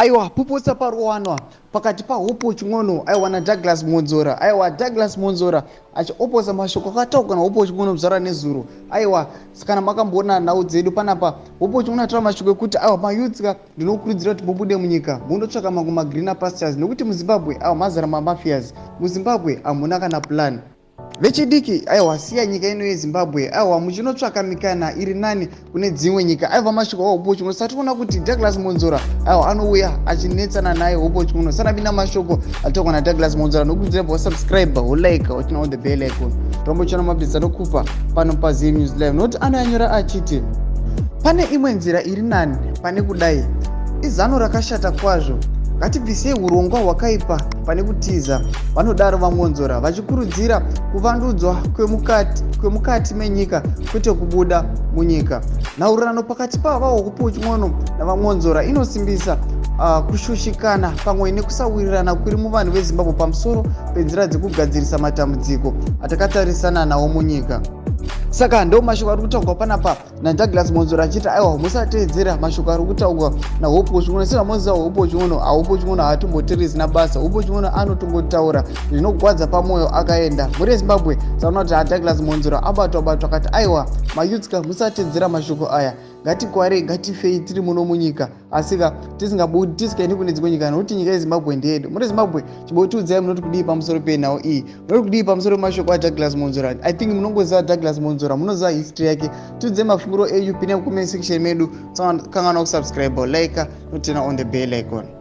aiwa puposa parowanwa pakati paHope Ching'ono aiwa naDouglas Mwonzora. Aiwa Douglas Mwonzora achioposa mashoko akataurwa naHope Ching'ono muzara nezuro. Aiwa kana makamboona nhau dzedu panapa Hope Ching'ono ataura mashoko ekuti aiwa mayouth ndinokurudzira kuti mubude munyika mundotsvaka mamwe magreener pastures nekuti muZimbabwe aiwa mazara mamafias. muZimbabwe hamuna kana plan. Vechidiki aiwa siya nyika ino yeZimbabwe aiwa muchinotsvaka mikana iri nani kune dzimwe nyika. Aibva mashoko aHope Ching'ono saka tinoona kuti Douglas Mwonzora aiwa anouya achinetsana naye Hope Ching'ono. Sana bina mashoko ataurwa naDouglas Mwonzora nokudzira pa subscribe like utina on the bell icon. Tombochana mabhiza nokupa pano paZim News Live noti anoyanyora achiti pane imwe nzira iri nani pane kudai. Izano rakashata kwazvo. Ngatibvisei urongwa hwakaipa pane kutiza. Vanodaro vaMwonzora vachikurudzira kuvandudzwa kwemukati menyika kwete kubuda munyika. Nhaurirano pakati pavo Hope Ching'ono navaMwonzora inosimbisa kushushikana pamwe nekusawirirana kuri muvanhu veZimbabwe pamusoro penzira dzekugadzirisa matambudziko atakatarisana nawo munyika. Saka ndo mashoko ari kutaurwa panapa naDouglas Mwonzora achiti aiwa musateedzera mashoko ari kutaurwa naHope Ching'ono. Sera moziva Hope Ching'ono haatomboteresi nabasa. Hope Ching'ono anotongotaura zvinogwadza pamwoyo akaenda muri Zimbabwe. Saka kuti Douglas Mwonzora abatwa akati aiwa mayouth musateedzera mashoko aya, ngatikware ngatifei tiri muno munyika asika tisingabudi tisikaendi kune dzimwe nyika nokuti nyika yeZimbabwe ndeyedu. Muri Zimbabwe chimbotiudzai munoti kudii pamusoro penhau iyi, munoti kudii pamusoro pemashoko aDouglas Mwonzora. I think munongoziva Douglas Mwonzora, munoziva history yake. Tiudzei mafungiro enyu pine mucomment section medu. Kanganwa kusubscribe like notena on the bell icon.